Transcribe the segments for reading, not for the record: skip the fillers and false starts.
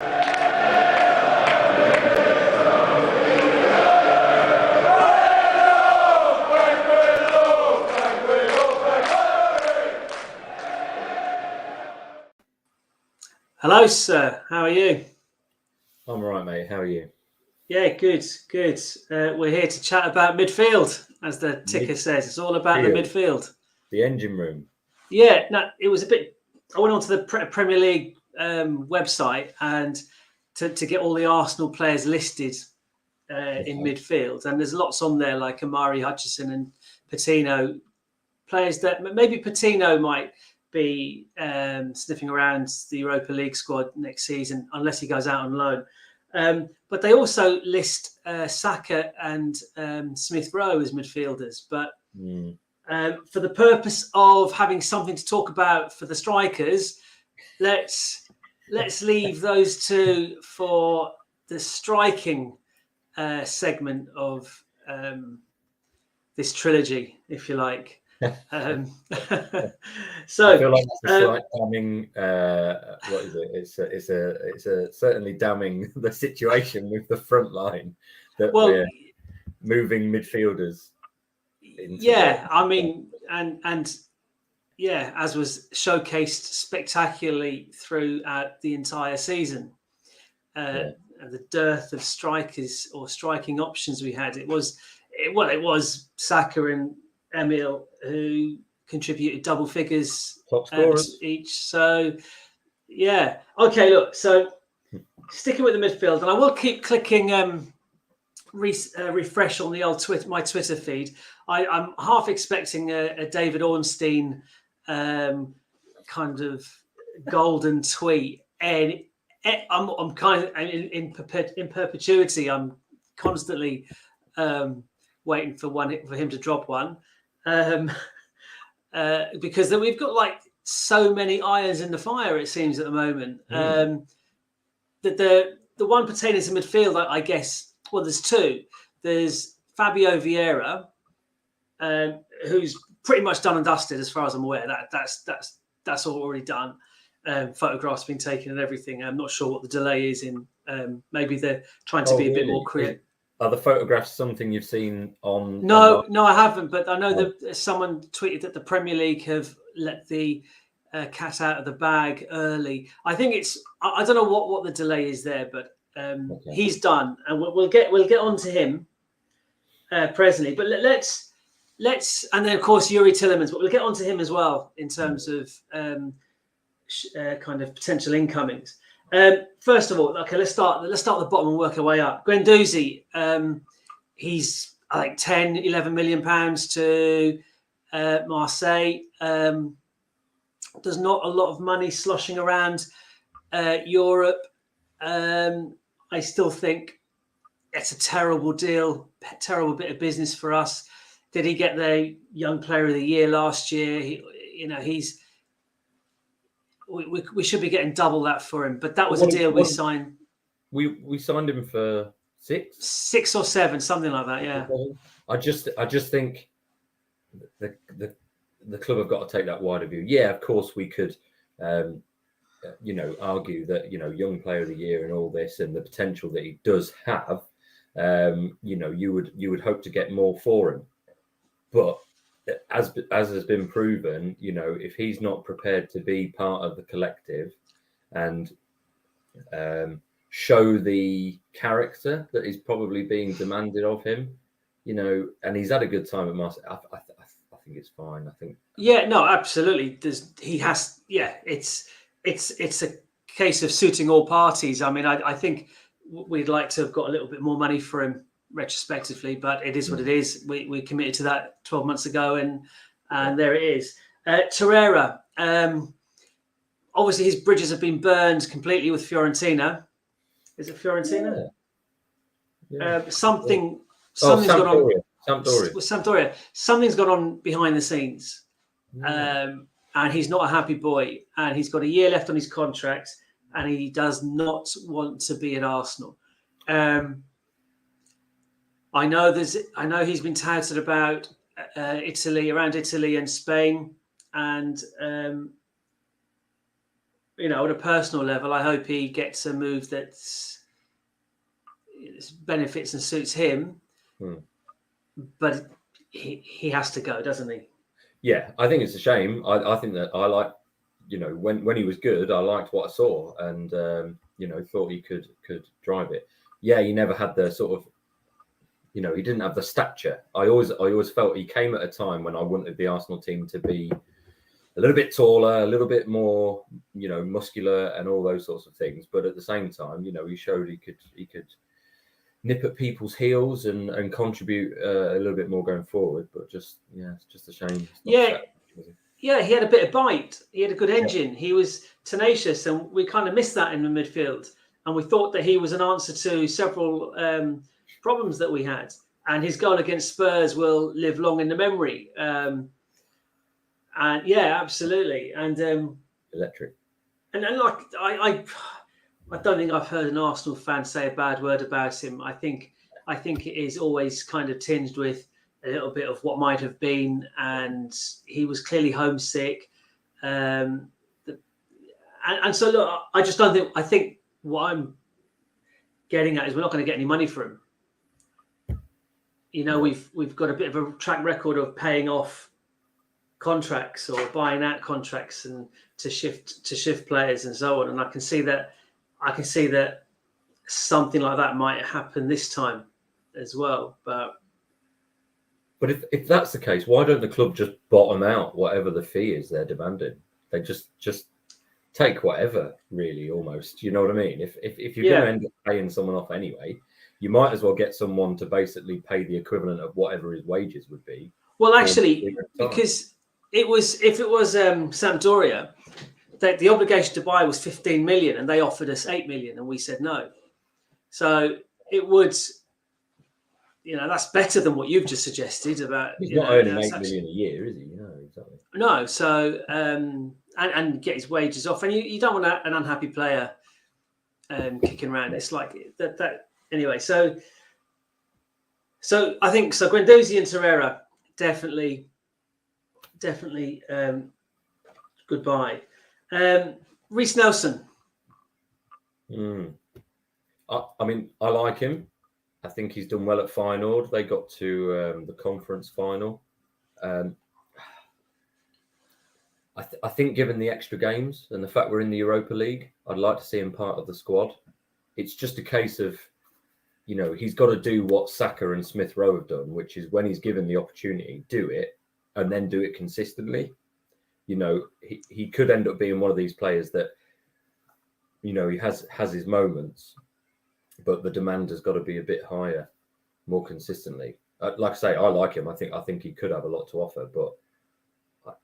Hello, sir. How are you? I'm all right, mate. How are you? Yeah, good. We're here to chat about midfield, as the ticker says. It's all about the midfield. The engine room. Yeah, no, it was a bit. I went onto the Premier League website and to get all the Arsenal players listed in midfield, and there's lots on there like Amari Hutchison and Patino, players that maybe Patino might be sniffing around the Europa League squad next season unless he goes out on loan. But they also list Saka and Smith Rowe as midfielders. But for the purpose of having something to talk about for the strikers, let's leave those two for the striking segment of this trilogy, if you like. So I feel like it's a slight damning. What is it? It's a certainly damning the situation with the front line that we're moving midfielders. I mean, and yeah, as was showcased spectacularly throughout the entire season, the dearth of strikers or striking options we had. It was Saka and Emil who contributed double figures each. So, yeah. Okay, look. So, sticking with the midfield, and I will keep clicking refresh on the old my Twitter feed. I'm half expecting a David Ornstein kind of golden tweet, and I'm kind of in perpetuity. I'm constantly waiting for him to drop one. Because then we've got like so many irons in the fire, it seems, at the moment. That the one pertaining to midfield, I guess, well, there's two. There's Fabio Vieira, who's pretty much done and dusted as far as I'm aware. That's all already done. Photographs been taken and everything. I'm not sure what the delay is in. Maybe they're trying to be a bit more creative. Are the photographs something you've seen on? No, I haven't. But I know that someone tweeted that the Premier League have let the cat out of the bag early. I think it's. I don't know what the delay is there, but he's done, and we'll get on to him presently. But let's and then of course Yuri Tillemans, but we'll get on to him as well in terms of kind of potential incomings. First of all, okay, let's start at the bottom and work our way up. Guendouzi, he's I think 10-11 million pounds to Marseille. There's not a lot of money sloshing around Europe. I still think it's a terrible deal, terrible bit of business for us. Did he get the Young Player of the Year last year? We should be getting double that for him, but that was a deal we signed. We signed him for 6 or 7, something like that. Yeah. I just think the club have got to take that wider view. Yeah, of course we could, argue that Young Player of the Year and all this and the potential that he does have. You would hope to get more for him, but as has been proven, if he's not prepared to be part of the collective and show the character that is probably being demanded of him, and he's had a good time at Marseille, I think it's fine. I think. Yeah, no, absolutely. It's a case of suiting all parties. I mean, I think we'd like to have got a little bit more money for him retrospectively, but it is what it is. We committed to that 12 months ago, and there it is. Torreira, obviously his bridges have been burned completely with Fiorentina. Is it Fiorentina? Yeah. Something's gone on. Sampdoria. Something's gone on behind the scenes, and he's not a happy boy. And he's got a year left on his contract, and he does not want to be at Arsenal. I know he's been touted about around Italy and Spain, and at a personal level, I hope he gets a move that benefits and suits him. But he has to go, doesn't he? Yeah, I think it's a shame. I think that I like, when he was good, I liked what I saw, and thought he could drive it. Yeah, he never had the sort of, he didn't have the stature. I always felt he came at a time when I wanted the Arsenal team to be a little bit taller, a little bit more, muscular, and all those sorts of things. But at the same time, he showed he could nip at people's heels and contribute a little bit more going forward. But it's just a shame. Yeah, he had a bit of bite. He had a good engine. He was tenacious, and we kind of missed that in the midfield. And we thought that he was an answer to several problems that we had. And his goal against Spurs will live long in the memory. And yeah, absolutely. And electric. And like I don't think I've heard an Arsenal fan say a bad word about him. I think it is always kind of tinged with a little bit of what might have been, and he was clearly homesick. And so look, I just don't think. I think what I'm getting at is we're not going to get any money for him. We've got a bit of a track record of paying off contracts or buying out contracts and to shift players and so on. And I can see that something like that might happen this time as well. But if that's the case, why don't the club just bottom out whatever the fee is they're demanding? They just take whatever, really, almost. You know what I mean? If you're going to end up paying someone off anyway, you might as well get someone to basically pay the equivalent of whatever his wages would be. Well, actually, because if it was Sampdoria, the obligation to buy was 15 million, and they offered us 8 million, and we said no. So it would, that's better than what you've just suggested about. He's not earning 8 million a year, is he? No, exactly. No, so and get his wages off, and you don't want an unhappy player kicking around. It's like that anyway. So I think Guendouzi and Torreira definitely goodbye. Reece Nelson. I mean, I like him. I think he's done well at Feyenoord. They got to the conference final. I think given the extra games and the fact we're in the Europa League, I'd like to see him part of the squad. It's just a case of, he's got to do what Saka and Smith Rowe have done, which is when he's given the opportunity, do it and then do it consistently. He could end up being one of these players that, he has his moments, but the demand has got to be a bit higher, more consistently. Like I say, I like him. I think he could have a lot to offer, but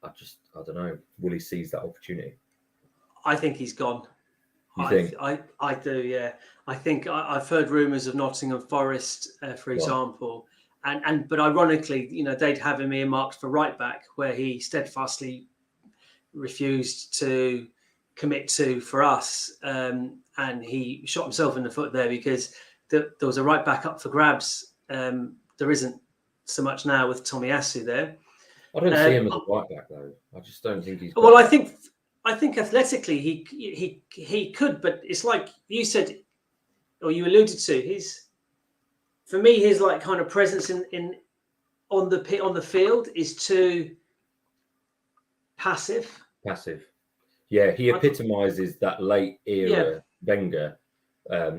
I don't know. Will he seize that opportunity? I think he's gone. You think? I do, yeah. I think I've heard rumours of Nottingham Forest, for example, but ironically, they'd have him earmarked for right back, where he steadfastly refused to commit to for us, and he shot himself in the foot there because there was a right back up for grabs. There isn't so much now with Tomiyasu there. I don't see him as a right back though. I just don't think he's. Well, I think athletically he could, but it's like you said, or you alluded to. For me, his like kind of presence on the field is too passive. Yeah, he epitomises that late era Wenger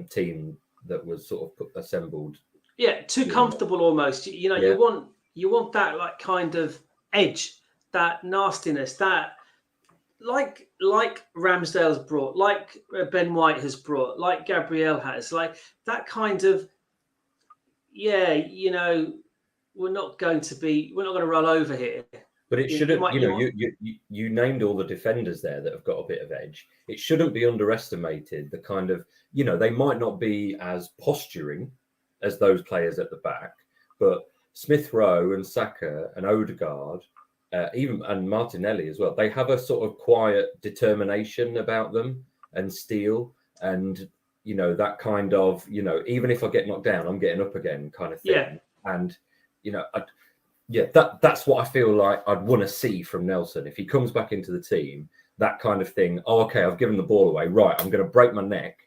team that was sort of assembled. Yeah, too comfortable almost. You want that like kind of edge, that nastiness, that like Ramsdale's brought, like Ben White has brought, like Gabriel has, like that kind of. Yeah, we're not going to roll over here. But it shouldn't, you named all the defenders there that have got a bit of edge. It shouldn't be underestimated the kind of, they might not be as posturing as those players at the back, but Smith Rowe and Saka and Odegaard, and Martinelli as well, they have a sort of quiet determination about them and steel and, that kind of, even if I get knocked down, I'm getting up again kind of thing. Yeah. And, that's what I feel like I'd want to see from Nelson. If he comes back into the team, that kind of thing. Oh, okay, I've given the ball away. Right, I'm going to break my neck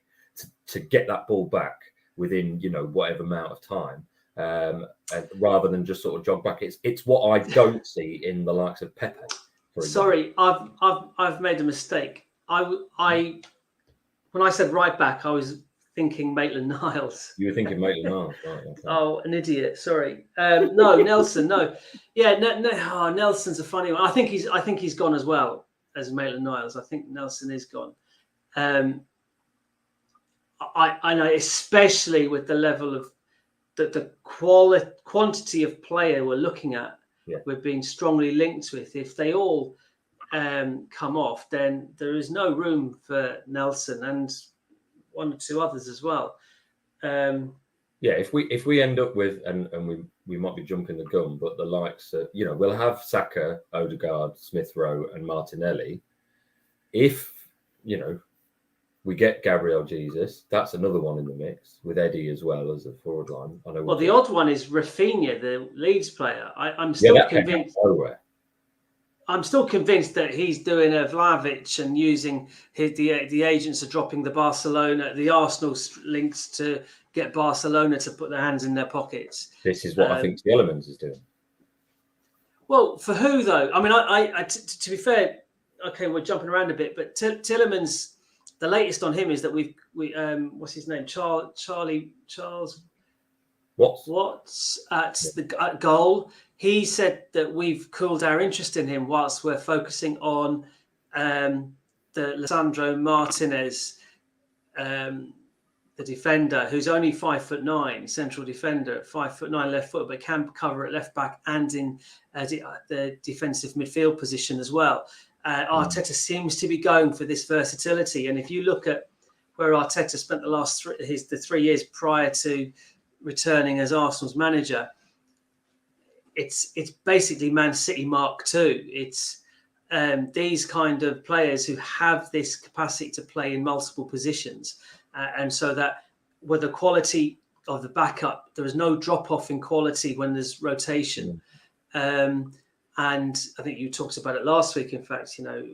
to get that ball back within, you know, whatever amount of time, and rather than just sort of jog back. It's what I don't see in the likes of Pepe. Sorry, I've made a mistake. I when I said right back, I was thinking Maitland-Niles. You were thinking Maitland-Niles, right? Okay. Oh, an idiot. Sorry. No, Nelson. No, yeah, Nelson's a funny one. I think he's gone as well as Maitland-Niles. I think Nelson is gone. I know, especially with the level of the quantity of player we're looking at, we're being strongly linked with. If they all come off, then there is no room for Nelson and one or two others as well. If we end up with, and we might be jumping the gun, but the likes of, you know, we'll have Saka, Odegaard, Smith Rowe, and Martinelli. If, you know, we get Gabriel Jesus, that's another one in the mix with Eddie as well as a forward line. I know. Well, the odd one is Rafinha, the Leeds player. I'm still convinced. I'm still convinced that he's doing a Vlahovic and using the agents are dropping the Arsenal links to get Barcelona to put their hands in their pockets. This is what I think Tielemans is doing. Well, for who though? I mean, to be fair, okay, we're jumping around a bit, but Tielemans, the latest on him is that we what's his name, Charles Watts at goal. He said that we've cooled our interest in him whilst we're focusing on the Lisandro Martinez, the defender, who's only 5'9", central defender, 5'9" left foot, but can cover at left back and in the defensive midfield position as well. Arteta seems to be going for this versatility, and if you look at where Arteta spent the last 3 years prior to returning as Arsenal's manager, it's basically Man City Mark II. It's these kind of players who have this capacity to play in multiple positions, and so that with the quality of the backup, there is no drop off in quality when there's rotation. And I think you talked about it last week. In fact, you know,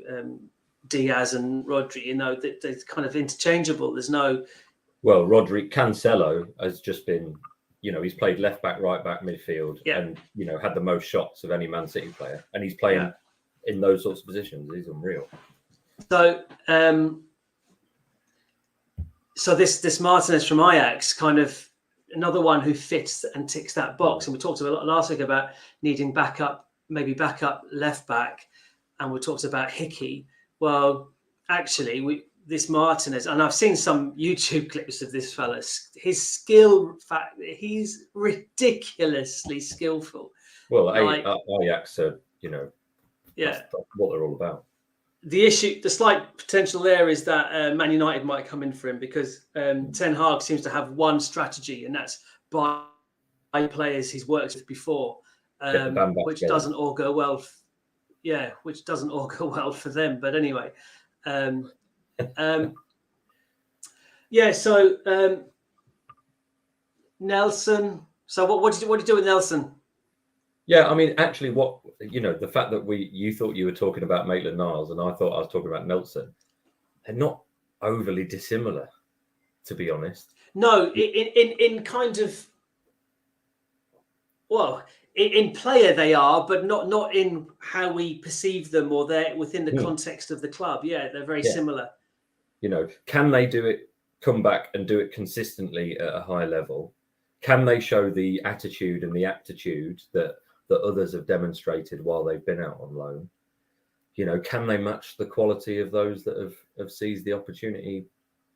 Diaz and Rodri, you know, they're kind of interchangeable. There's no. Well, Cancelo has just been, you know, he's played left back, right back, midfield, and, you know, had the most shots of any Man City player, and he's playing in those sorts of positions. He's unreal. So, this Martinez from Ajax, kind of another one who fits and ticks that box. And we talked a lot last week about needing maybe backup left back, and we talked about Hickey. Well, actually, this Martinez, and I've seen some YouTube clips of this fella. His skill fact, he's ridiculously skillful. Well, Ajax, you know, that's what they're all about. The slight potential there is that Man United might come in for him because Ten Hag seems to have one strategy, and that's buy players he's worked with before, which doesn't all go well. Which doesn't all go well for them. But anyway. So Nelson. So what do you do with Nelson? Yeah, I mean, actually, the fact that you thought you were talking about Maitland-Niles and I thought I was talking about Nelson, they're not overly dissimilar, to be honest. No, in kind of, well, in player they are, but not in how we perceive them or they're within the context of the club. Yeah, they're very similar. You know, can they come back and do it consistently at a high level? Can they show the attitude and the aptitude that others have demonstrated while they've been out on loan? You know, can they match the quality of those that have seized the opportunity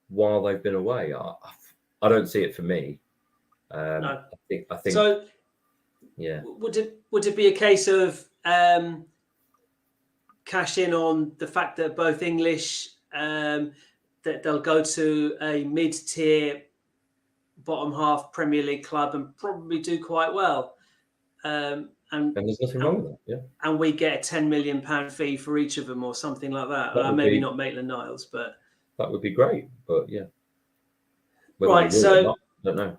while they've been away? I don't see it for me. No. I think so. Yeah. Would it be a case of cash in on the fact that both English, that they'll go to a mid-tier, bottom half Premier League club and probably do quite well, and there's nothing wrong with that. Yeah. And we get a £10 million fee for each of them or something like that. Maybe not Maitland-Niles, but that would be great. But yeah, right. So I don't know.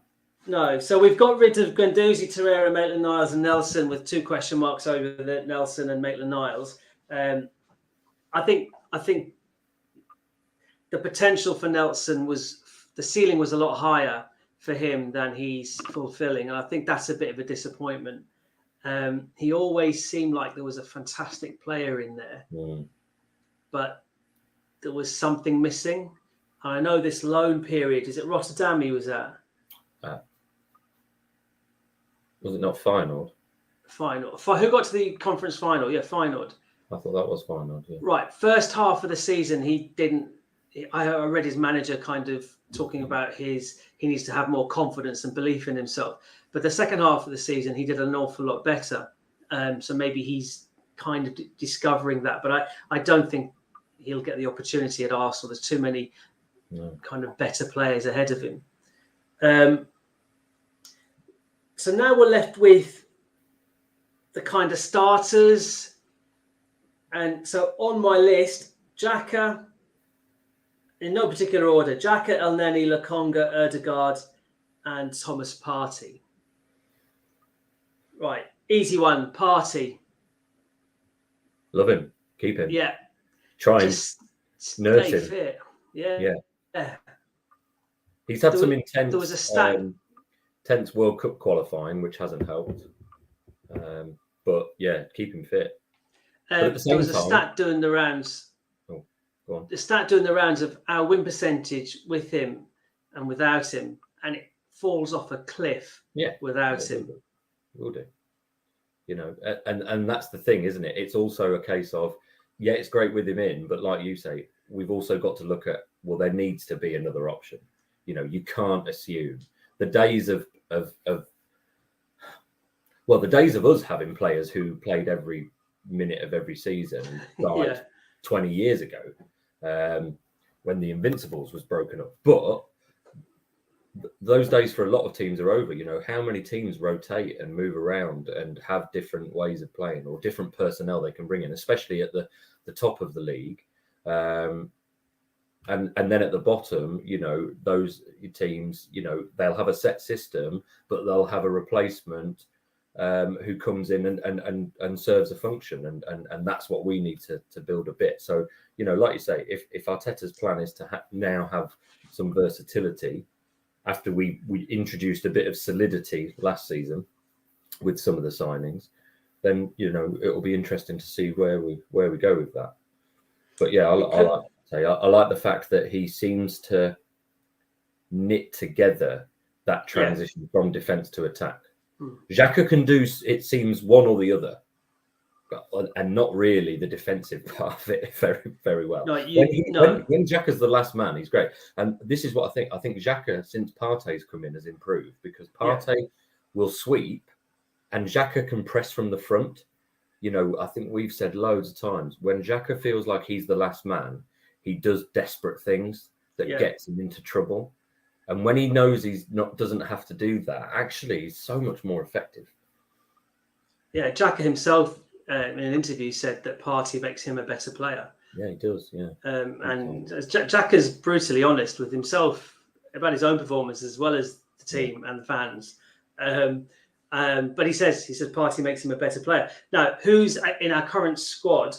No, so we've got rid of Guendouzi, Torreira, Maitland-Niles and Nelson with 2 question marks over the Nelson and Maitland-Niles. I think I think the potential for Nelson the ceiling was a lot higher for him than he's fulfilling. And I think that's a bit of a disappointment. He always seemed like there was a fantastic player in there, but there was something missing. And I know this loan period, is it Rotterdam he was at? Was it not Feyenoord? Feyenoord. Who got to the conference final? Yeah, Feyenoord. I thought that was Feyenoord, yeah. Right. First half of the season, he didn't. I read his manager kind of talking about he needs to have more confidence and belief in himself. But the second half of the season, he did an awful lot better. So maybe he's kind of discovering that. But I don't think he'll get the opportunity at Arsenal. There's too many kind of better players ahead of him. So now we're left with the kind of starters. And so on my list, Xhaka, in no particular order, Xhaka, Elneny, Lokonga, Ødegaard, and Thomas Partey. Right, easy one, Partey. Love him. Keep him. Yeah. Try and nurse him. Fit. Yeah. He's had some intense. There was a stat. Tense World Cup qualifying, which hasn't helped. But yeah, keep him fit. There was a stat doing the rounds. Oh, go on. The stat doing the rounds of our win percentage with him and without him, and it falls off a cliff. Yeah, without him. Will do. You know, and that's the thing, isn't it? It's also a case of, yeah, it's great with him in, but like you say, we've also got to look at, well, there needs to be another option. You know, you can't assume the days of the days of us having players who played every minute of every season died 20 years ago, when the Invincibles was broken up. But those days for a lot of teams are over. You know, how many teams rotate and move around and have different ways of playing or different personnel they can bring in, especially at the top of the league. And then at the bottom, you know, those teams, you know, they'll have a set system, but they'll have a replacement who comes in and serves a function, and that's what we need to build a bit. So, you know, like you say, if Arteta's plan is to now have some versatility after we introduced a bit of solidity last season with some of the signings, then, you know, it'll be interesting to see where we go with that. But yeah, I like the fact that he seems to knit together that transition from defence to attack. Xhaka can do, it seems, one or the other, and not really the defensive part of it very, very well. When Xhaka's the last man, he's great. And this is what I think. I think Xhaka, since Partey's come in, has improved, because Partey will sweep and Xhaka can press from the front. You know, I think we've said loads of times, when Xhaka feels like he's the last man, he does desperate things that gets him into trouble. And when he knows doesn't have to do that, actually, he's so much more effective. Yeah, Xhaka himself in an interview said that Partey makes him a better player. Yeah, he does. Yeah, and Xhaka's brutally honest with himself about his own performance as well as the team and the fans. But he says Partey makes him a better player. Now, who's in our current squad?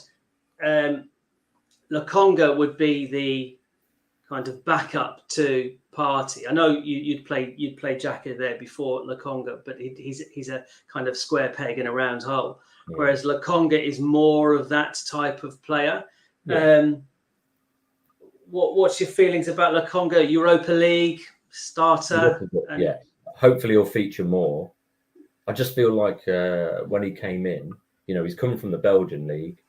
Lokonga would be the kind of backup to Partey. I know you'd play Xhaka there before Lokonga, but he's a kind of square peg in a round hole. Yeah. Whereas Lokonga is more of that type of player. Yeah. What's your feelings about Lokonga? Europa League starter? Hopefully he'll feature more. I just feel like when he came in, you know, he's coming from the Belgian league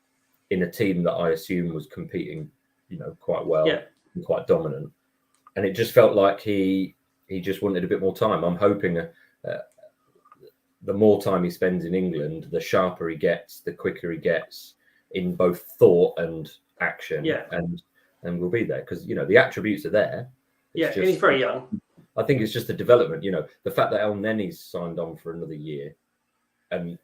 in a team that I assume was competing, you know, quite well and quite dominant. And it just felt like he just wanted a bit more time. I'm hoping the more time he spends in England, the sharper he gets, the quicker he gets in both thought and action. Yeah. And we'll be there because, you know, the attributes are there. And he's very young. I think it's just the development, you know, the fact that Elneny's signed on for another year and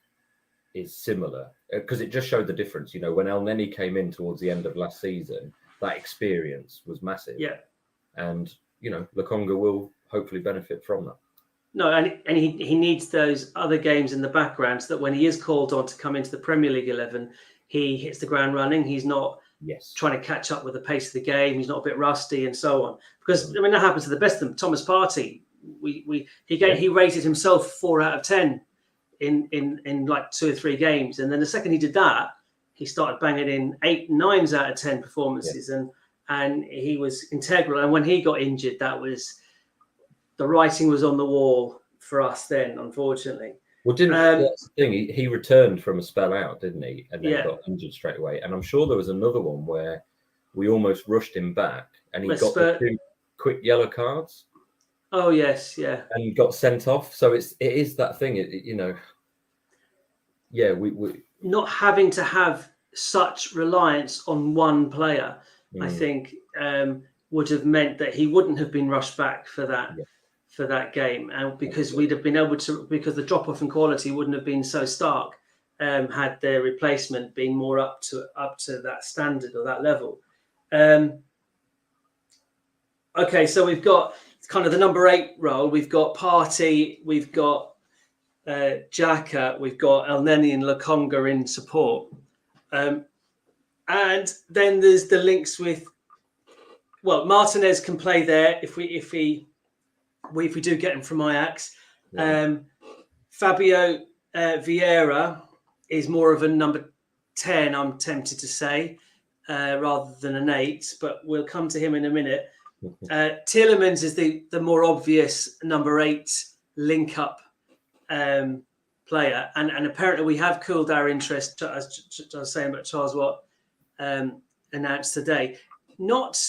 is similar, because it just showed the difference. You know, when Elneny came in towards the end of last season, that experience was massive. Yeah. And, you know, Lokonga will hopefully benefit from that. No, and he needs those other games in the background so that when he is called on to come into the Premier League 11, he hits the ground running. He's not Yes. trying to catch up with the pace of the game. He's not a bit rusty and so on. Because I mean, that happens to the best of them. Thomas Partey, he rated himself 4 out of 10 in like 2 or 3 games, and then the second he did that, he started banging in 8, 9s out of 10 performances, and he was integral. And when he got injured, that was the writing was on the wall for us then, unfortunately. Well, that's the thing. He returned from a spell out, didn't he? And then got injured straight away. And I'm sure there was another one where we almost rushed him back, and he got the 2 quick yellow cards. Oh yes, yeah. And got sent off. So it is that thing. We not having to have such reliance on one player, I think, would have meant that he wouldn't have been rushed back for that game, and because we'd have been able to, because the drop off in quality wouldn't have been so stark had their replacement been more up to that standard or that level. Okay, so we've got kind of the number 8 role. We've got Partey, we've got Xhaka, we've got El Neni and Lokonga in support, and then there's the links with. Well, Martinez can play there if we do get him from Ajax. Fabio Vieira is more of a number 10, I'm tempted to say, rather than an 8, but we'll come to him in a minute. Tielemans is the more obvious number 8 link-up player. And apparently we have cooled our interest, as I was saying about Charles Watt announced today. Not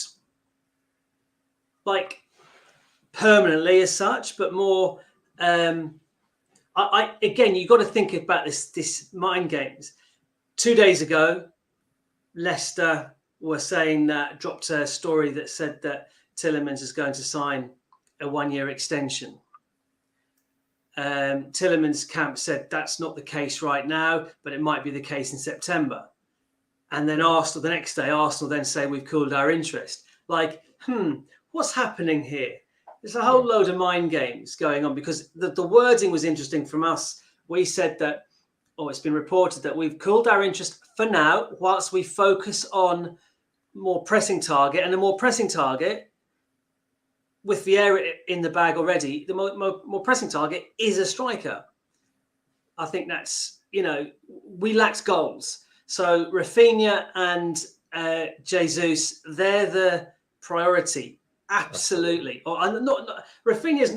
like permanently as such, but more. Again, you've got to think about this mind games. 2 days ago, Leicester were saying that, dropped a story that said that Tielemans is going to sign a 1-year extension. Tielemans' camp said that's not the case right now, but it might be the case in September. And then Arsenal, the next day, Arsenal then say we've cooled our interest. Like, what's happening here? There's a whole load of mind games going on, because the wording was interesting from us. We said that, it's been reported that we've cooled our interest for now, whilst we focus on more pressing target, and the more pressing target, with Vieira in the bag already, the more pressing target is a striker. I think that's, we lacked goals. So Rafinha and Jesus, they're the priority. Absolutely. Rafinha's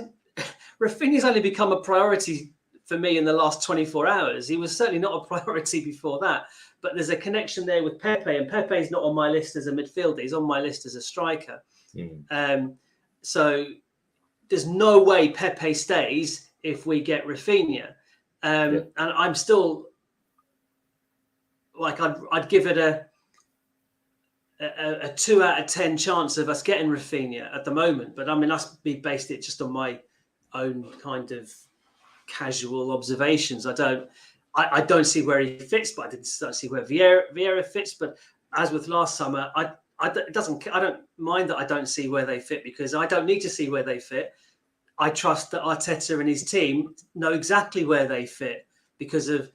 only become a priority for me in the last 24 hours. He was certainly not a priority before that. But there's a connection there with Pepe, and Pepe's not on my list as a midfielder. He's on my list as a striker. So there's no way Pepe stays if we get Rafinha. And I'm still like, I'd give it a 2 out of 10 chance of us getting Rafinha at the moment. But I mean, we based it just on my own kind of casual observations. I don't see where he fits, but I don't see where Vieira fits. But as with last summer, I don't mind that I don't see where they fit, because I don't need to see where they fit. I trust that Arteta and his team know exactly where they fit because of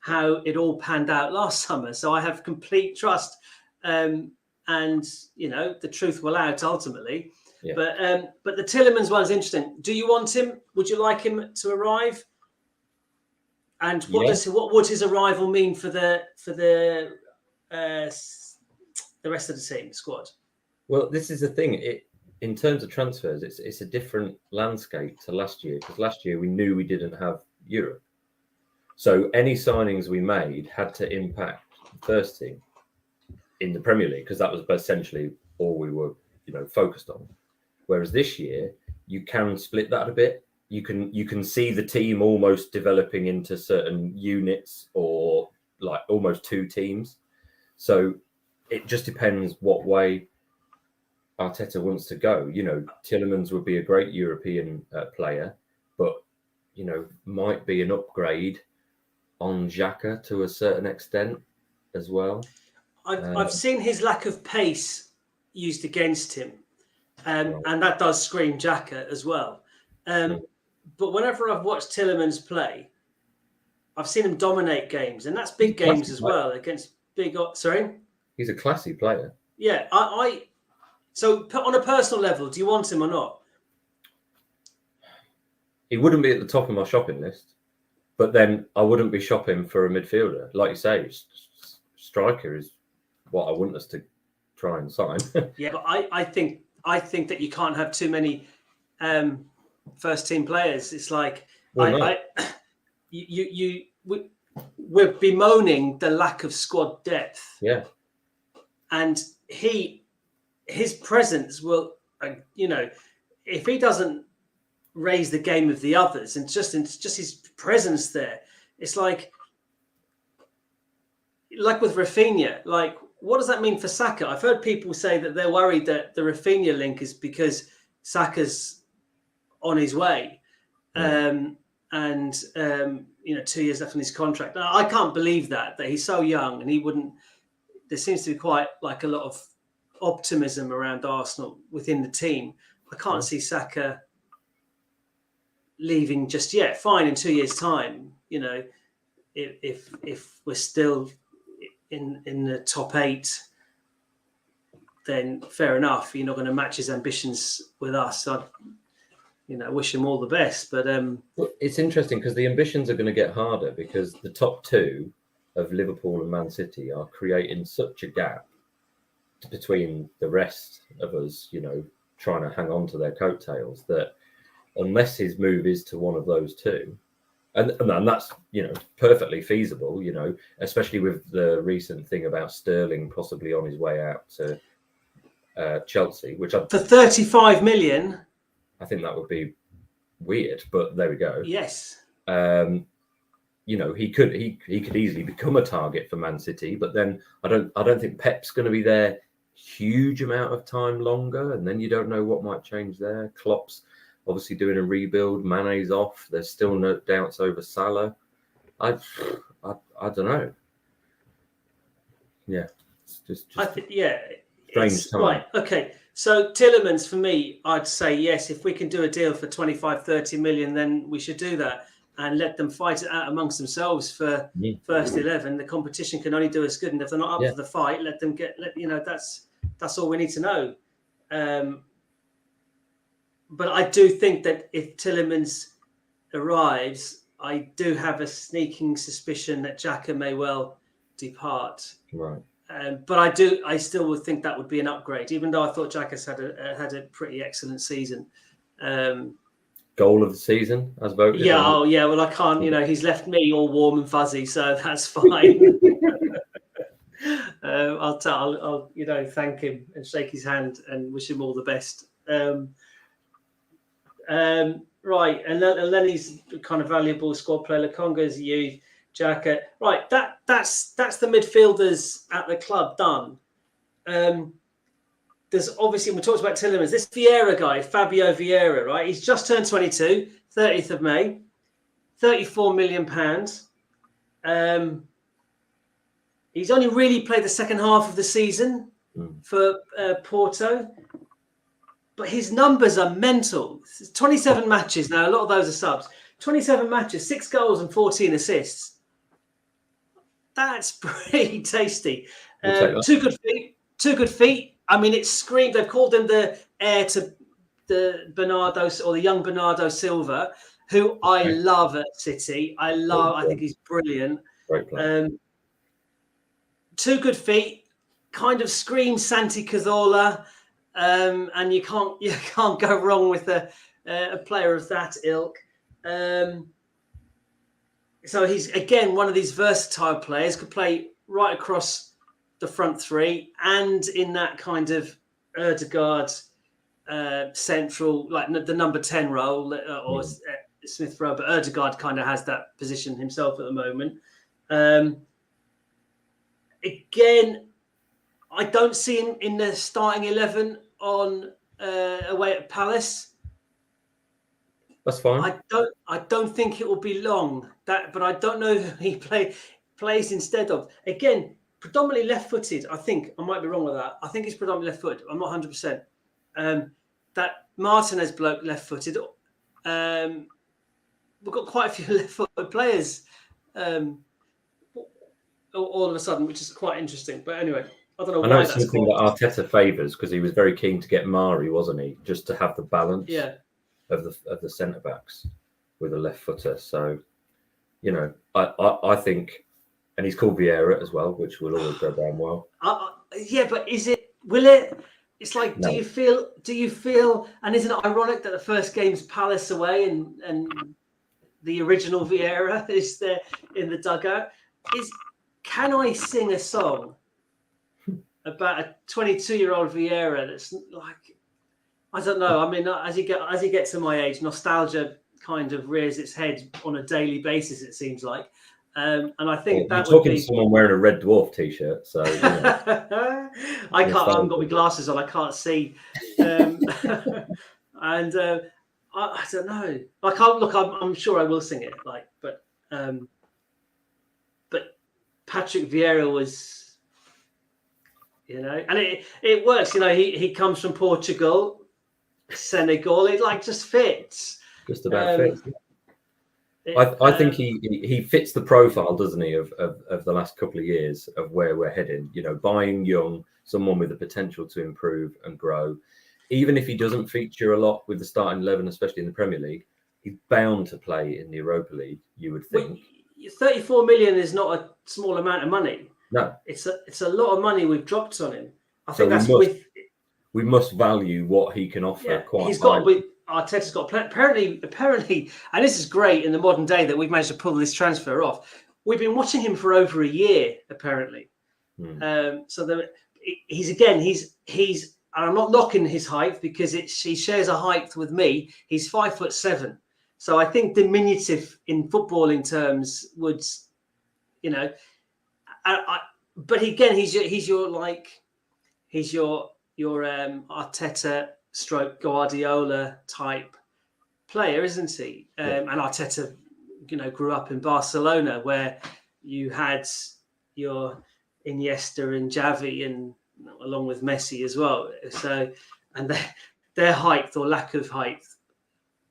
how it all panned out last summer. So I have complete trust, and the truth will out ultimately. Yeah. But the Tielemans one is interesting. Do you want him? Would you like him to arrive? And what would his arrival mean for the rest of the team, the squad? Well, this is the thing. In terms of transfers, it's a different landscape to last year, because last year we knew we didn't have Europe. So any signings we made had to impact the first team in the Premier League, because that was essentially all we were, focused on. Whereas this year, you can split that a bit. You can see the team almost developing into certain units, or like almost 2 teams. So it just depends what way Arteta wants to go. Tielemans would be a great European player, but might be an upgrade on Xhaka to a certain extent as well. I've seen his lack of pace used against him, and that does scream Xhaka as well. But whenever I've watched Tielemans play, I've seen him dominate games, and that's big games as well against big. Sorry, He's a classy player. Yeah, so on a personal level, do you want him or not? He wouldn't be at the top of my shopping list, but then I wouldn't be shopping for a midfielder. Like you say, striker is what I want us to try and sign. Yeah, but I think that you can't have too many first team players. It's like we're bemoaning the lack of squad depth. Yeah, and his presence will, if he doesn't raise the game of the others, and just his presence there, it's like with Rafinha. Like, what does that mean for Saka? I've heard people say that they're worried that the Rafinha link is because Saka's on his way, and 2 years left on his contract. Now, I can't believe that he's so young and he wouldn't. There seems to be quite like a lot of optimism around Arsenal within the team. I can't see Saka leaving just yet. Fine, in 2 years' time, if we're still in the top 8, then fair enough. You're not going to match his ambitions with us. I wish him all the best. But it's interesting because the ambitions are going to get harder because the top 2 of Liverpool and Man City are creating such a gap between the rest of us, trying to hang on to their coattails, that unless his move is to one of those 2, and that's, perfectly feasible, especially with the recent thing about Sterling possibly on his way out to Chelsea, which for 35 million, I think that would be weird, but there we go. Yes. He could easily become a target for Man City, but then I don't think Pep's going to be there huge amount of time longer, and then you don't know what might change there. Klopp's obviously doing a rebuild. Mane's off. There's still no doubts over Salah. I don't know. Yeah, it's just strange time. Right. Okay. So Tielemans, for me, I'd say yes. If we can do a deal for 25-30 million, then we should do that and let them fight it out amongst themselves for first 11. The competition can only do us good, and if they're not up for the fight, let them get. That's all we need to know. But I do think that if Tielemans arrives, I do have a sneaking suspicion that Xhaka may well depart. Right. But I still would think that would be an upgrade, even though I thought Xhaka's had a pretty excellent season. Goal of the season, as voted. Yeah. Oh, yeah. Well, I can't. He's left me all warm and fuzzy, so that's fine. I'll thank him and shake his hand and wish him all the best. Right, and Lenny's kind of valuable squad player. Lokonga's youth, Xhaka. Right, that's the midfielders at the club done. There's obviously, we talked about Tielemans. This Vieira guy, Fabio Vieira, right? He's just turned 22, 30th of May, £34 million. He's only really played the second half of the season for Porto. But his numbers are mental. 27 matches now. A lot of those are subs. 27 matches, 6 goals and 14 assists. That's pretty tasty. 2 good feet. 2 good feet. I mean, it's screamed. They've called him the heir to the Bernardo or the young Bernardo Silva, who I love at City. I think he's brilliant. Great player. 2 good feet. Kind of screams Santi Cazorla. And you can't go wrong with a player of that ilk. So he's again one of these versatile players. Could play right across the front 3 and in that kind of Ødegaard central, like the number 10 role or Smith Rowe. But Ødegaard kind of has that position himself at the moment. Again, I don't see him in the starting 11 on away at Palace. That's fine. I don't think it will be long. But I don't know who he plays instead of. Again, predominantly left-footed. I think I might be wrong with that. I think he's predominantly left-footed. I'm not 100%. That Martinez bloke left-footed. We've got quite a few left-footed players all of a sudden, which is quite interesting. But anyway. I don't know I know why it's that's something called. that Arteta favours because he was very keen to get Mari, wasn't he? Just to have the balance of the centre backs with a left footer. So, you know, I think, and he's called Vieira as well, which will always go down well. Yeah, but will it? It's like, No. do you feel, and isn't it ironic that the first game's Palace away and the original Vieira is there in the dugout? Can I sing a song about a 22-year-old Vieira that's like, I don't know. I mean, as you get to my age, nostalgia kind of rears its head on a daily basis, it seems like. And I think You're that would talking be to someone wearing a Red Dwarf t-shirt, so you know. I haven't got my glasses on. I can't see, and I don't know. I can't look. I'm sure I will sing it. But Patrick Vieira was, and it works. He comes from Portugal, Senegal. It just fits. Just about fits. I think he fits the profile, doesn't he, of the last couple of years of where we're heading. Buying young, someone with the potential to improve and grow. Even if he doesn't feature a lot with the starting 11, especially in the Premier League, he's bound to play in the Europa League, you would think. 34 million is not a small amount of money. No. It's a lot of money we've dropped on him. I think we must value what he can offer quite he's highly. got Arteta's got apparently, and this is great in the modern day that we've managed to pull this transfer off. We've been watching him for over a year, apparently. So he's and I'm not knocking his height because he shares a height with me. He's 5'7", so I think diminutive in footballing terms would, but again, he's your Arteta / Guardiola type player, isn't he? And Arteta, grew up in Barcelona where you had your Iniesta and Xavi, and along with Messi as well. So, and their height or lack of height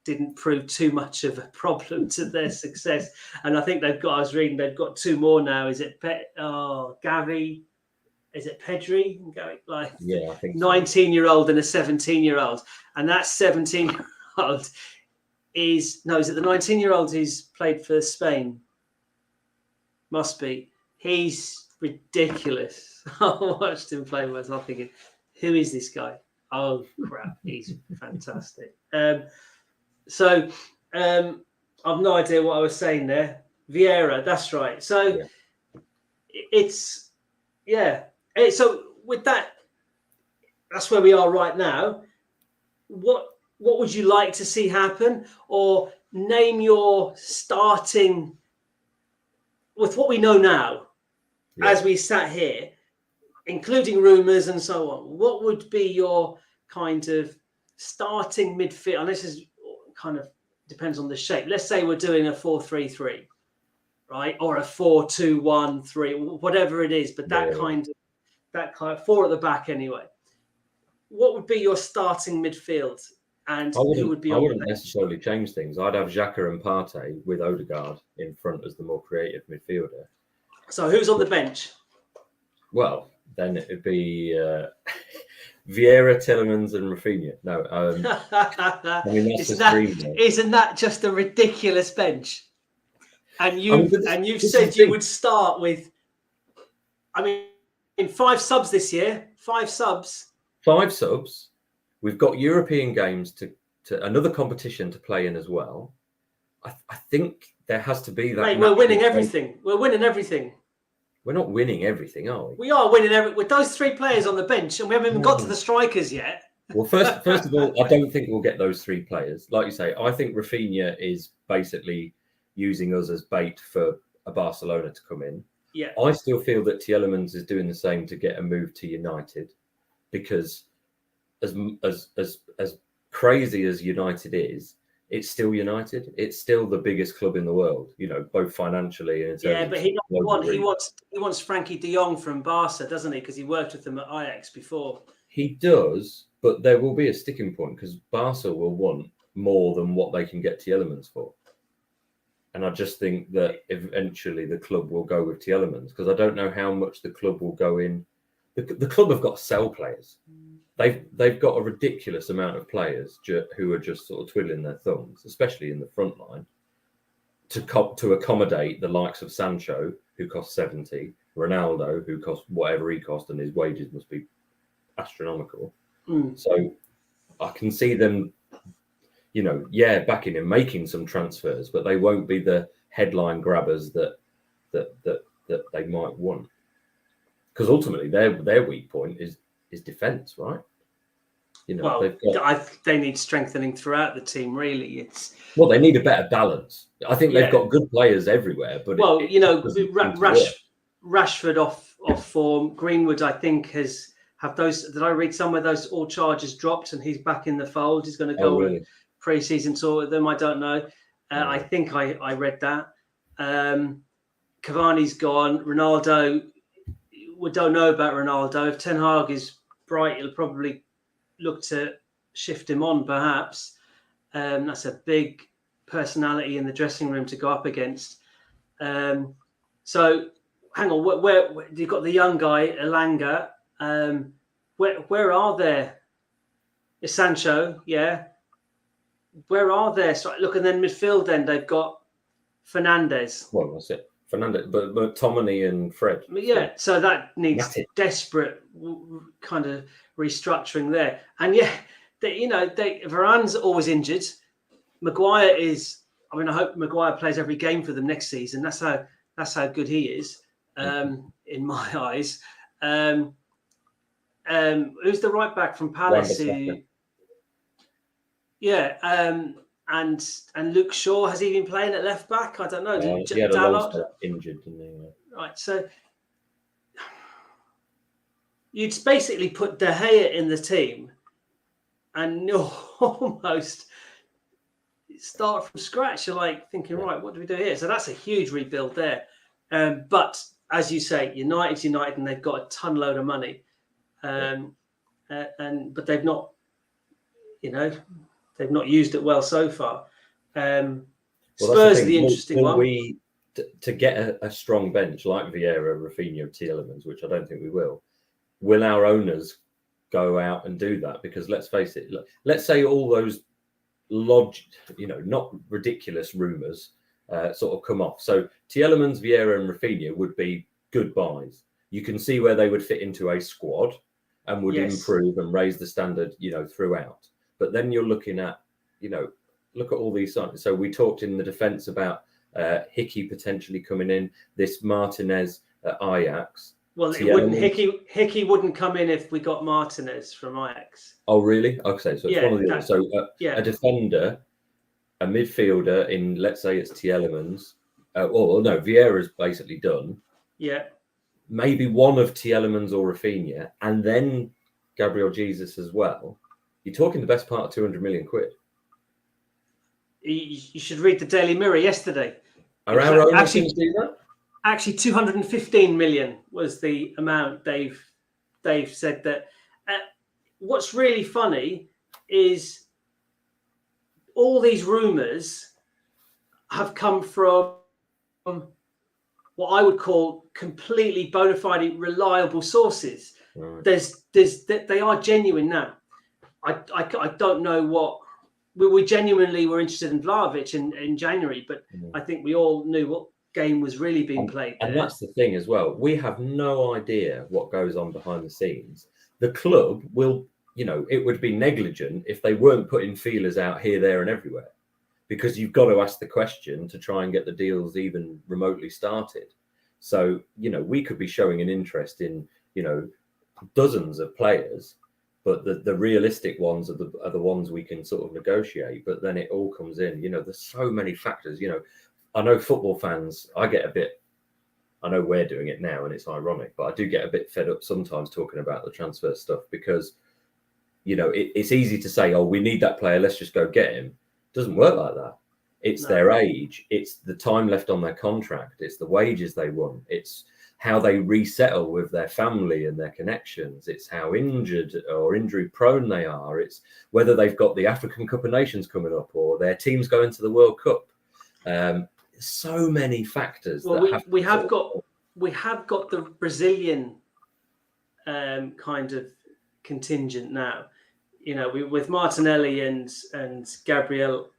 didn't prove too much of a problem to their success. And I think I was reading, they've got two more now. Is it Gavi? Is it Pedri? I think 19-year-old and a 17-year-old. And that 17-year-old is it the 19-year-old who's played for Spain? Must be. He's ridiculous. I watched him play once. I'm thinking, who is this guy? Oh crap, he's fantastic. So I've no idea what I was saying there. Vieira, that's right. So so with that, that's where we are right now. What would you like to see happen, or name your starting with what we know now, as we sat here, including rumours and so on? What would be your kind of starting midfield? And this is kind of depends on the shape. Let's say we're doing a 4-3-3, right, or a 4-2-1-3, whatever it is. But that kind of four at the back anyway. What would be your starting midfield, and who would be? I wouldn't necessarily change things. I'd have Xhaka and Partey with Odegaard in front as the more creative midfielder. So who's on the bench? Well, then it would be Vieira, Tielemans, and Rafinha. No, I mean isn't that just a ridiculous bench? And you've said you would start with. I mean, in 5 subs this year, 5 subs. 5 subs. We've got European games to another competition to play in as well. I think there has to be that. Mate, we're winning everything. We're winning everything. We're not winning everything, are we? We are winning with those 3 players on the bench, and we haven't even got to the strikers yet. Well, first of all, I don't think we'll get those 3 players. Like you say, I think Rafinha is basically using us as bait for a Barcelona to come in. Yeah. I still feel that Tielemans is doing the same to get a move to United, because as crazy as United is, it's still United. It's still the biggest club in the world, both financially and in terms but he wants Frankie de Jong from Barca, doesn't he? Because he worked with them at Ajax before. He does, but there will be a sticking point because Barca will want more than what they can get Tielemans for. And I just think that eventually the club will go with Tielemans, because I don't know how much the club will go in the club have got to sell players. They've got a ridiculous amount of players who are just sort of twiddling their thumbs, especially in the front line, to accommodate the likes of Sancho, who cost 70, Ronaldo, who cost whatever he cost, and his wages must be astronomical. So I can see them, backing and making some transfers, but they won't be the headline grabbers that they might want. Because ultimately their weak point is defence, right? They need strengthening throughout the team. Really, they need a better balance. I think they've got good players everywhere, but Rashford off form. Greenwood, I think, have those. Did I read somewhere those all charges dropped and he's back in the fold? He's going to go on pre-season tour with them. I don't know. I think I read that. Cavani's gone. Ronaldo, we don't know about Ronaldo. If Ten Hag is bright, he'll probably look to shift him on, perhaps. That's a big personality in the dressing room to go up against. So, hang on. Where you've got the young guy, Elanga. Where are there? Is Sancho? Yeah. Where are there? So look, and then midfield. Then they've got Fernandes. Well, that's it. Fernandes, but McTominay and Fred. Yeah, so that needs desperate kind of restructuring there. And Varane's always injured. Maguire is. I mean, I hope Maguire plays every game for them next season. That's how good he is, in my eyes. Who's the right back from Palace? And Luke Shaw, has he been playing at left back? I don't know. He had a long spell injured, didn't he? Right, so you'd basically put De Gea in the team and almost start from scratch. You're like thinking, right, what do we do here? So that's a huge rebuild there. But as you say, United's United, and they've got a ton load of money. But they've not, they've not used it well so far. Spurs are the interesting one. To get a strong bench like Vieira, Rafinha, Tielemans, which I don't think we will our owners go out and do that? Because let's face it, let's say all those not ridiculous rumours sort of come off. So Tielemans, Vieira and Rafinha would be good buys. You can see where they would fit into a squad and would improve and raise the standard, throughout. But then you're looking at, look at all these signs. So we talked in the defence about Hickey potentially coming in, this Martinez at Ajax. Well, Hickey wouldn't come in if we got Martinez from Ajax. Oh, really? Okay, so it's one of the others. So a defender, a midfielder in, let's say it's Tielemans. Vieira's basically done. Yeah. Maybe one of Tielemans or Rafinha, and then Gabriel Jesus as well. You're talking the best part of 200 million quid. You should read the Daily Mirror yesterday. Are our owners going to do that? Actually, 215 million was the amount they've said that. What's really funny is all these rumours have come from what I would call completely bona fide, reliable sources. Right. They are genuine now. I don't know what. We genuinely were interested in Vlahovic in January, but I think we all knew what game was really being played there. And that's the thing as well. We have no idea what goes on behind the scenes. The club will, it would be negligent if they weren't putting feelers out here, there and everywhere, because you've got to ask the question to try and get the deals even remotely started. So, we could be showing an interest in, dozens of players, but the realistic ones are the ones we can sort of negotiate. But then it all comes in, there's so many factors, I know football fans, I know we're doing it now and it's ironic, but I do get a bit fed up sometimes talking about the transfer stuff because, it's easy to say, oh, we need that player, let's just go get him. It doesn't work like that. It's their age. It's the time left on their contract. It's the wages they want. It's how they resettle with their family and their connections. It's how injured or injury prone they are. It's whether they've got the African Cup of Nations coming up or their team's going to the World Cup. So many factors. Well, we have got the Brazilian kind of contingent now. You know, with Martinelli and Gabriel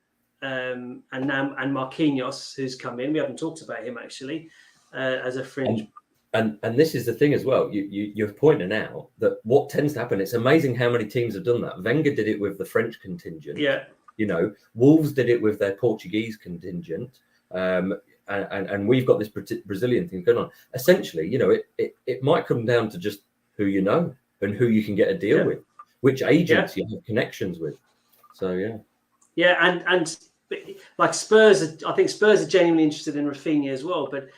and Marquinhos, who's come in. We haven't talked about him actually as a fringe. And this is the thing as well. You're pointing out that what tends to happen. It's amazing how many teams have done that. Wenger did it with the French contingent. Yeah. You know, Wolves did it with their Portuguese contingent. And we've got this Brazilian thing going on. Essentially, you know, it might come down to just who you know and who you can get a deal with, which agents you have connections with. So and like Spurs, I think Spurs are genuinely interested in Rafinha as well. But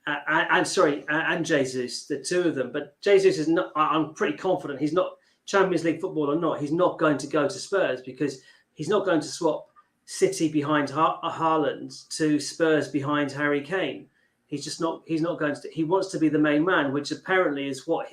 and Jesus, the two of them. But Jesus is not. I'm pretty confident he's not Champions League football or not. He's not going to go to Spurs because he's not going to swap City behind Haaland to Spurs behind Harry Kane. He's just not. He's not going to. He wants to be the main man, which apparently is why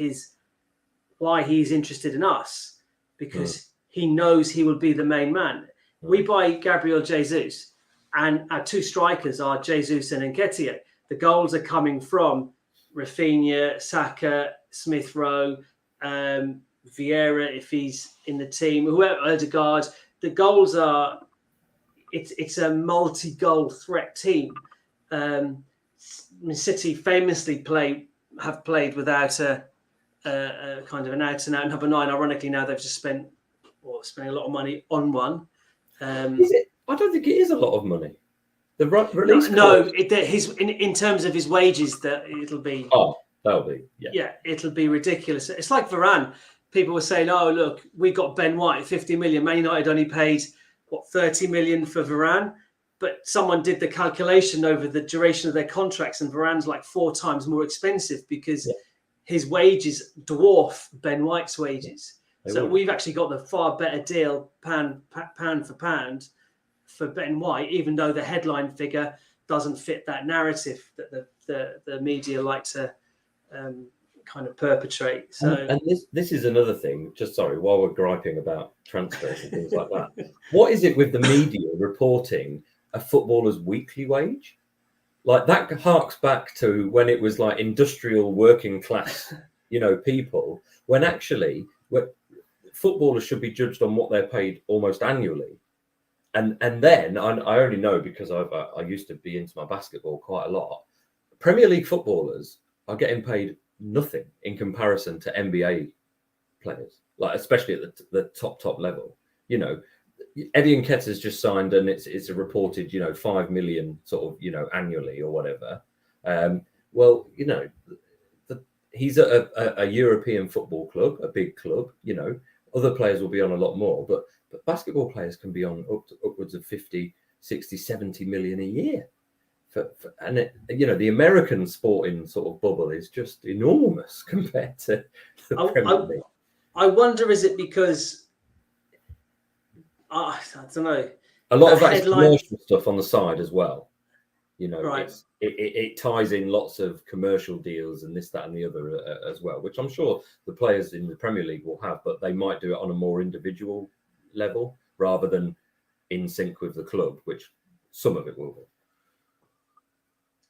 he's interested in us, because he knows he will be the main man. We buy Gabriel Jesus, and our two strikers are Jesus and Nketiah. The goals are coming from Rafinha, Saka, Smith Rowe, Vieira if he's in the team, whoever, Odegaard. The goals are. It's a multi-goal threat team. City famously have played without a kind of an out-and-out number 9. Ironically, now they've just spending a lot of money on one. Is it? I don't think it is a lot of money. The release. No, in terms of his wages, that it'll be. Oh, that'll be it'll be ridiculous. It's like Varane. People were saying, "Oh, look, we got Ben White, 50 million. Man United only paid 30 million for Varane." But someone did the calculation over the duration of their contracts, and Varane's like 4 times more expensive because his wages dwarf Ben White's wages. We've actually got the far better deal, pound for pound, for Ben White, even though the headline figure doesn't fit that narrative that the media like to kind of perpetrate. So, and this is another thing. Just sorry, while we're griping about transfers and things like that, what is it with the media reporting a footballer's weekly wage? Like that harks back to when it was like industrial working class, people. When actually, footballers should be judged on what they're paid almost annually. And then I only know because I used to be into my basketball quite a lot. Premier League footballers are getting paid nothing in comparison to NBA players, like especially at the top level. Eddie Nketiah's just signed, and it's a reported 5 million sort of annually or whatever. He's at a European football club, a big club. Other players will be on a lot more, but basketball players can be on upwards of 50, 60, 70 million a year. The American sporting sort of bubble is just enormous compared to the Premier League. I wonder, is it because I don't know. A lot of that is commercial stuff on the side as well. Right. It ties in lots of commercial deals and this, that, and the other as well, which I'm sure the players in the Premier League will have, but they might do it on a more individual level rather than in sync with the club, which some of it will be.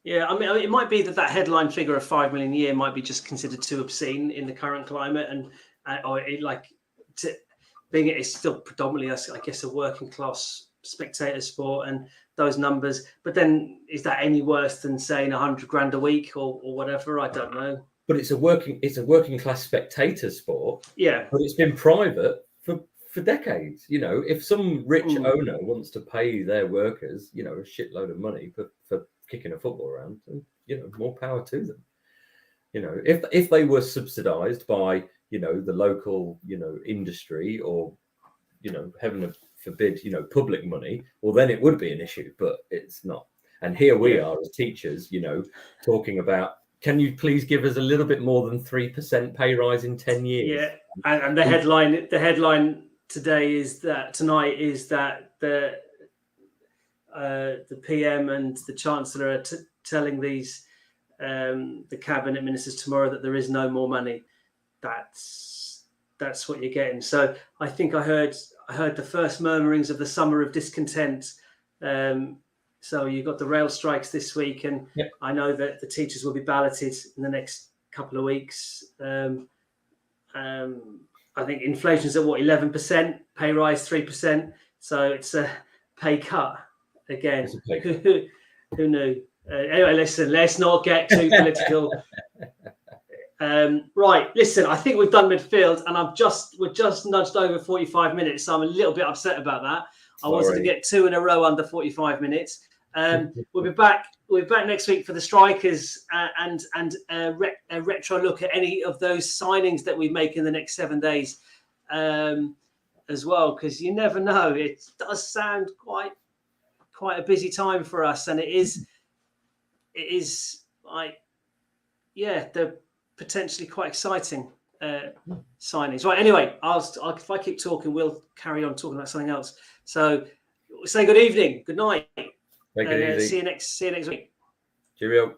Yeah, I mean, it might be that headline figure of 5 million a year might be just considered too obscene in the current climate, being it's still predominantly, I guess, a working class spectator sport, and those numbers. But then, is that any worse than saying 100 grand a week or whatever? I don't know. But it's a working class spectator sport. Yeah. But it's been private for decades. If some rich owner wants to pay their workers, a shitload of money for kicking a football around, and more power to them. If they were subsidized by the local industry or heaven forbid public money, well then it would be an issue, but it's not. And here we are as teachers talking about, can you please give us a little bit more than 3% pay rise in 10 years? And the headline tonight is that the PM and the Chancellor are telling the cabinet ministers tomorrow that there is no more money. That's what you're getting. So I think I heard the first murmurings of the summer of discontent. So you've got the rail strikes this week, and I know that the teachers will be balloted in the next couple of weeks. I think inflation's at what, 11%, pay rise 3%, so it's a pay cut again. It's a pay cut. Who knew? Anyway, listen, let's not get too political. Right, listen, I think we've done midfield, and we're just nudged over 45 minutes, so I'm a little bit upset about that. I wanted to get 2 in a row under 45 minutes. We'll be back next week for the strikers and a retro look at any of those signings that we make in the next 7 days as well, because you never know. It does sound quite a busy time for us, and it is like, yeah, they're potentially quite exciting signings. Right, anyway, if I keep talking, we'll carry on talking about something else. So say good evening, good night. Take it easy. See you next week. Cheerio.